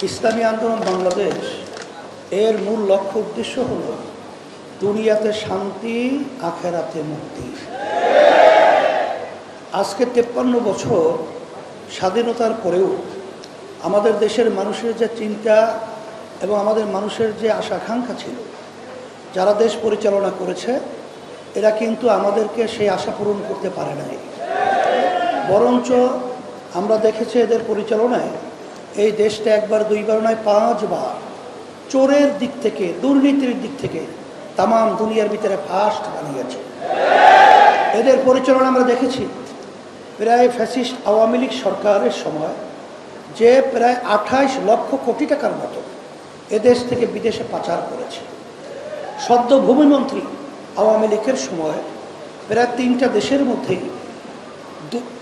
ইসলামী আন্দোলন বাংলাদেশ এর মূল লক্ষ্য উদ্দেশ্য হল দুনিয়াতে শান্তি, আখেরাতে মুক্তি। আজকে 53 বছর স্বাধীনতার পরেও আমাদের দেশের মানুষের যে চিন্তা এবং আমাদের মানুষের যে আশা-আকাঙ্ক্ষা ছিল, যারা দেশ পরিচালনা করেছে এরা কিন্তু আমাদেরকে সেই আশা পূরণ করতে পারে নাই। বরঞ্চ আমরা দেখেছি এদের পরিচালনায় এই দেশটা একবার দুইবার নয় 5 বার চোরের দিক থেকে, দুর্নীতির দিক থেকে তাম দুনিয়ার ভিতরে ফার্স্ট বানিয়েছে। এদের পরিচালনা আমরা দেখেছি প্রায় ফ্যাসিস্ট আওয়ামী লীগ সরকারের সময় যে প্রায় 28 লক্ষ কোটি টাকার মতো এদেশ থেকে বিদেশে পাচার করেছে। সদ্য ভূমিমন্ত্রী আওয়ামী লীগের সময় প্রায় 3টা দেশের মধ্যে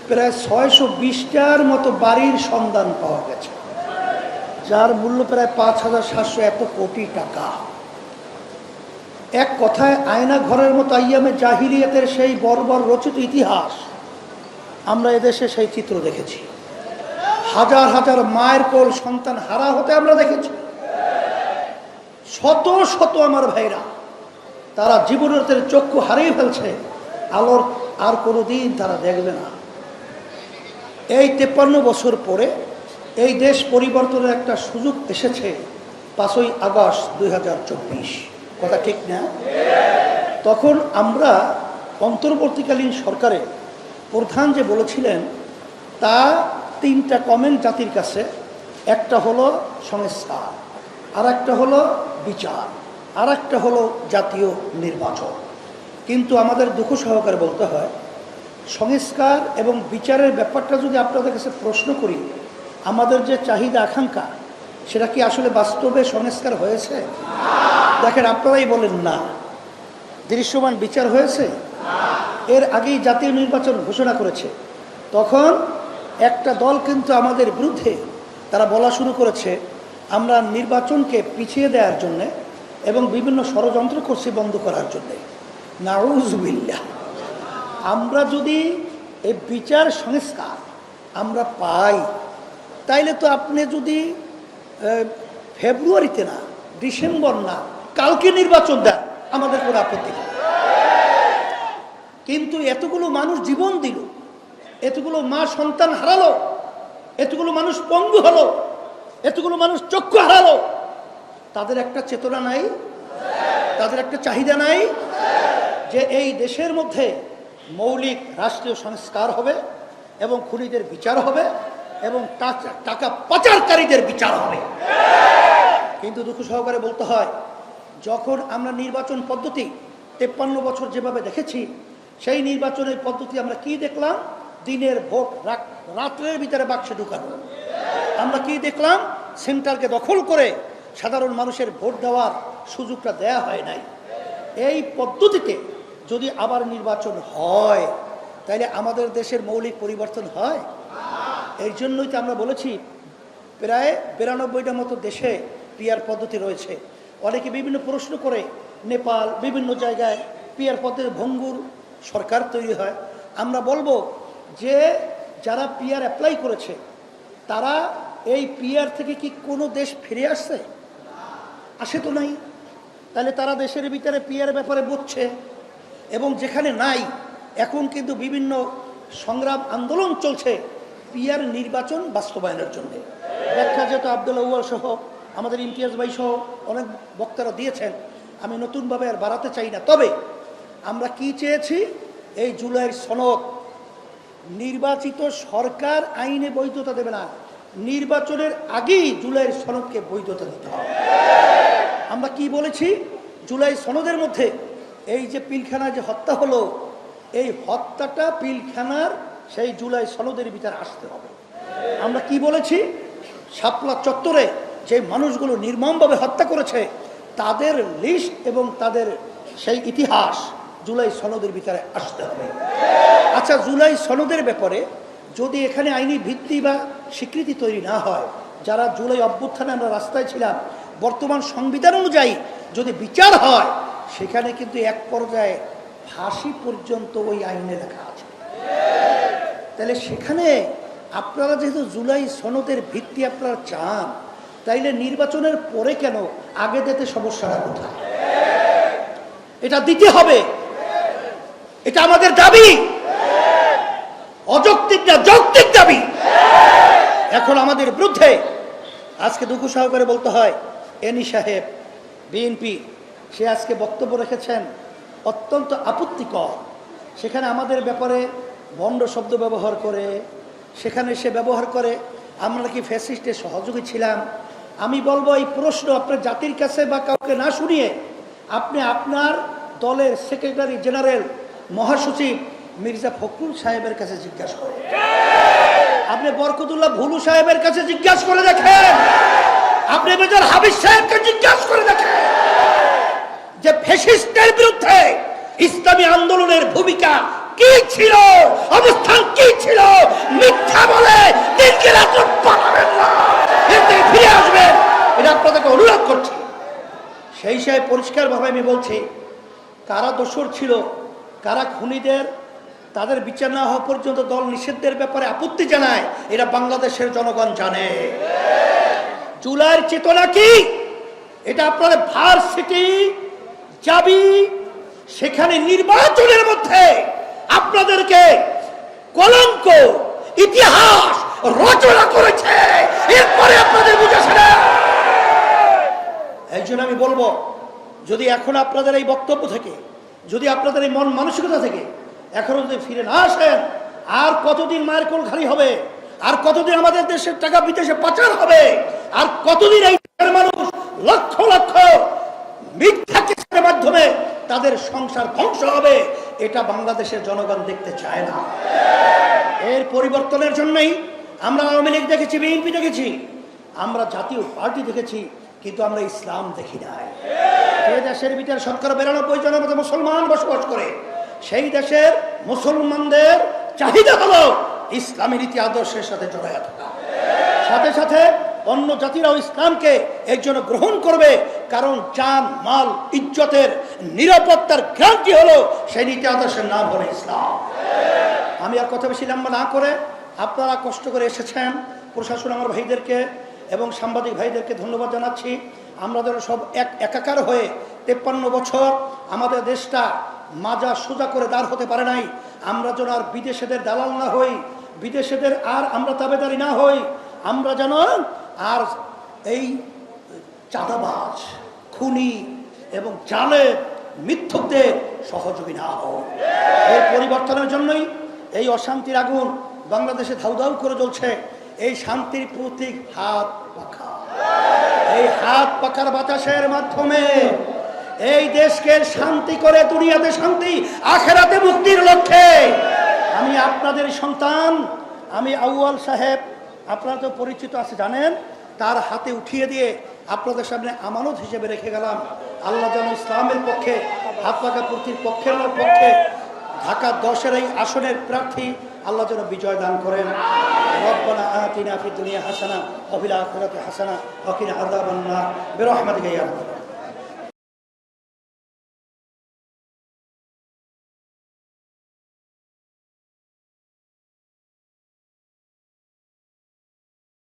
প্রায় 620টার মতো বাড়ির সন্ধান পাওয়া গেছে, যার মূল্য প্রায় 5700 এত কোটি টাকা। এক কথায় আয়না ঘরের মতো আইয়ামে জাহিলিয়াতের সেই বর্বর রচিত ইতিহাস আমরা এদেশে সেই চিত্র দেখেছি। হাজার হাজার মায়ের কোল সন্তান হারা হতে আমরা দেখেছি। শত শত আমার ভাইরা তারা জীবনের চক্ষু হারিয়ে ফেলছে, আলোর আর কোনোদিন তারা দেখবে না। এই 53 বছর পরে এই দেশ পরিবর্তনের একটা সুযোগ এসেছে। 5ই আগস্ট 2024, কথা ঠিক না? তখন আমরা অন্তর্বর্তীকালীন সরকারে প্রধান যে বলেছিলেন তা 3টা কমেন্ট জাতির কাছে। একটা হলো সংস্কার, আর একটা হলো বিচার, আর একটা হলো জাতীয় নির্বাচন। কিন্তু আমাদের দুঃখ সহকারে বলতে হয়, সংস্কার এবং বিচারের ব্যাপারটা যদি আপনাদের কাছে প্রশ্ন করি, আমাদের যে চাহিদা আকাঙ্ক্ষা সেটা কি আসলে বাস্তবে সংস্কার হয়েছে? দেখেন, আপনারাই বলেন না। দৃশ্যমান বিচার হয়েছে? এর আগেই জাতীয় নির্বাচন ঘোষণা করেছে। তখন একটা দল কিন্তু আমাদের বিরুদ্ধে তারা বলা শুরু করেছে আমরা নির্বাচনকে পিছিয়ে দেওয়ার জন্যে এবং বিভিন্ন ষড়যন্ত্র করছি বন্ধ করার জন্যে। নাউজুবিল্লাহ। আমরা যদি এই বিচার সংস্কার আমরা পাই, তাইলে তো আপনি যদি ফেব্রুয়ারিতে না, ডিসেম্বর না, কালকে নির্বাচন দেন, আমাদের কোনো আপত্তি নেই। কিন্তু এতগুলো মানুষ জীবন দিল, এতগুলো মা সন্তান হারালো, এতগুলো মানুষ পঙ্গু হলো, এতগুলো মানুষ চক্ষু হারালো, তাদের একটা চেতনা নাই, তাদের একটা চাহিদা নাই যে এই দেশের মধ্যে মৌলিক রাষ্ট্রীয় সংস্কার হবে এবং খুনিদের বিচার হবে এবং টাকা পাচারকারীদের বিচার হবে। কিন্তু দুঃখ সহকারে বলতে হয়, যখন আমরা নির্বাচন পদ্ধতি 53 বছর যেভাবে দেখেছি, সেই নির্বাচনের পদ্ধতি আমরা কি দেখলাম? দিনের ভোট রাত্রের ভিতরে বাক্সে ঢুকানো। আমরা কি দেখলাম? সেন্টারকে দখল করে সাধারণ মানুষের ভোট দেওয়ার সুযোগটা দেয়া হয় নাই। এই পদ্ধতিতে যদি আবার নির্বাচন হয়, তাইলে আমাদের দেশের মৌলিক পরিবর্তন হয়। এই জন্যই তো আমরা বলেছি প্রায় 92টা মতো দেশে পিআর পদ্ধতি রয়েছে। অনেকে বিভিন্ন প্রশ্ন করে, নেপাল বিভিন্ন জায়গায় পিআর পদ্ধতি ভঙ্গুর সরকার তৈরি হয়। আমরা বলবো যে যারা পিআর অ্যাপ্লাই করেছে তারা এই পিআর থেকে কি কোনো দেশ ফিরে আসছে? আসে তো নাই। তাহলে তারা দেশের ভিতরে পিআর ব্যাপারে বুঝছে। এবং যেখানে নাই, এখন কিন্তু বিভিন্ন সংগ্রাম আন্দোলন চলছে পিআর নির্বাচন বাস্তবায়নের জন্য। ব্যাখ্যা যেহেতু আব্দুল আউয়াল সহ আমাদের ইমতিয়াজ ভাই সহ অনেক বক্তারা দিয়েছেন, আমি নতুনভাবে আর বাড়াতে চাই না। তবে আমরা কি চেয়েছি? এই জুলাইয়ের সনদ, নির্বাচিত সরকার আইনে বৈধতা দেবে না, নির্বাচনের আগেই জুলাইয়ের সনদকে বৈধতা দিতে হবে। আমরা কি বলেছি? জুলাই সনদের মধ্যে এই যে পিলখানায় যে হত্যা হলো, এই হত্যাটা পিলখানার সেই জুলাই সনদের ভিতরে আসতে হবে। আমরা কি বলেছি? শাপলা চত্বরে যে মানুষগুলো নির্মমভাবে হত্যা করেছে তাদের লিস্ট এবং তাদের সেই ইতিহাস জুলাই সনদের ভিতরে আসতে হবে। আচ্ছা, জুলাই সনদের ব্যাপারে যদি এখানে আইনি ভিত্তি বা স্বীকৃতি তৈরি না হয়, যারা জুলাই অভ্যুত্থানে আমরা রাস্তায় ছিলাম, বর্তমান সংবিধান অনুযায়ী যদি বিচার হয়, সেখানে কিন্তু এক পর্যায়ে ফাঁসি পর্যন্ত ওই আইনে লেখা আছে। তাহলে সেখানে আপনারা যেহেতু জুলাই সনদের ভিত্তি আপনারা চান, তাইলে নির্বাচনের পরে কেন আগে দিতে সমস্যাটা কোথায়? এটা দিতে হবে, এটা আমাদের দাবি, অযৌক্তিক না, যৌক্তিক দাবি। এখন আমাদের বিরুদ্ধে আজকে দুঃখ সহকারে বলতে হয়, এনি সাহেব বিএনপি সে আজকে বক্তব্য রেখেছেন অত্যন্ত আপত্তিকর। সেখানে আমাদের ব্যাপারে ভণ্ড শব্দ ব্যবহার করে, সেখানে সে ব্যবহার করে আমরা কি ফ্যাসিস্টের সহযোগী ছিলাম। আমি বলবো এই প্রশ্ন আপনার জাতির কাছে বা কাউকে না শুনিয়ে আপনি আপনার দলের সেক্রেটারি জেনারেল মহাসচিব মির্জা ফখরুল সাহেবের কাছে জিজ্ঞাসা করেন, আপনি বরকতুল্লাহ ভুলু সাহেবের কাছে জিজ্ঞাসা করে দেখেন, আপনি মেজর হাবিব সাহেবকে জিজ্ঞাসা করে দেখেন যে ফ্যাসিস্টের বিরুদ্ধে ইসলামী আন্দোলনের ভূমিকা কি ছিল, অবস্থান কি ছিল। মিথ্যা বলে দিনকে রাত পালাবেন না, এতে ফিরে আসবেন, এটা আপনাদেরকে অনুরোধ করছি। সেই হিসাবে পরিষ্কারভাবে আমি বলছি, কারা দোষর ছিল, কারা খুনিদের, তাদের বিচার না হওয়া পর্যন্ত দল নিষিদ্ধের ব্যাপারে আপত্তি জানায়, এটা বাংলাদেশের জনগণ জানে। জুলাইয়ের চেতনা কি, এটা আপনাদের ভার্সিটি যাবি, সেখানে নির্বাচনের মধ্যে আপনাদেরকে কলঙ্ক ইতিহাস রচনা করেছে, এরপরে আপনাদের বুঝেছে না। এই জন্য আমি বলবো, যদি এখন আপনাদের এই বক্তব্য থেকে, যদি আপনাদের এই মন মানসিকতা থেকে এখনো যদি ফিরে না আসেন, আর কতদিন মায়ের কোল খালি হবে, আর কতদিন আমাদের দেশের টাকা বিদেশে পাচার হবে, আর কতদিন এই মানুষ লক্ষ লক্ষ মিথ্যা কেসের মাধ্যমে তাদের সংসার ধ্বংস হবে, এটা বাংলাদেশের জনগণ দেখতে চায় না। এর পরিবর্তনের জন্যই আমরা আওয়ামী লীগ দেখেছি, বিএনপি দেখেছি, আমরা জাতীয় পার্টি দেখেছি, কিন্তু আমরা ইসলাম দেখি নাই। যে দেশের ভিতরে ৯৯% মতো মুসলমান বসবাস করে, সেই দেশের মুসলমানদের চাহিদা হলো ইসলামী রীতি আদর্শের সাথে জড়ায় থাকা, সাথে সাথে অন্য জাতিরাও ইসলামকে এর জন্য গ্রহণ করবে, কারণ জান মাল ইজ্জতের নিরাপত্তার গ্যারান্টি হলো সেই নীতি আদর্শের নাম হলো ইসলাম। আমি আর কথা বেশি লম্বা না করে, আপনারা কষ্ট করে এসেছেন, প্রশাসন আমার ভাইদেরকে এবং সাংবাদিক ভাইদেরকে ধন্যবাদ জানাচ্ছি। আমরা যেন সব একাকার হয়ে 53 বছর আমাদের দেশটা মাজা সোজা করে দাঁড় হতে পারে নাই, আমরা যেন আর বিদেশেদের দালাল না হই, বিদেশেদের আর আমরা তাবেদারি না হই, আমরা যেন আর এই চাঁদাবাজ, খুনি এবং জালে মিথ্যুকদের সহযোগী না হই। এই পরিবর্তনের জন্যই এই অশান্তির আগুন বাংলাদেশে ধাউ ধাউ করে জ্বলছে। এই শান্তির প্রতীক হাত পাখা, এই হাত পাখার বাতাসের মাধ্যমে এই দেশকে শান্তি করে দুনিয়াতে শান্তি, আখেরাতে মুক্তির লক্ষ্যে আমি আপনাদের সন্তান, আমি আউয়াল সাহেব, আপনারা তো পরিচিত আছে জানেন, তার হাতে উঠিয়ে দিয়ে আপনাদের সামনে আমানত হিসেবে রেখে গেলাম। আল্লাহ যেন ইসলামের পক্ষে, হাত পাখা পূর্তির পক্ষে ঢাকা 10-এর এই আসনের প্রার্থী আল্লাহ যেন বিজয় দান করেন। রব্বানা আতিনা ফিদ দুনিয়া হাসানা ওয়া ফিল আখিরাতি হাসানা ওয়া কিনা আযাবান নার বিরহমাতিকা ইয়া রাব্বাল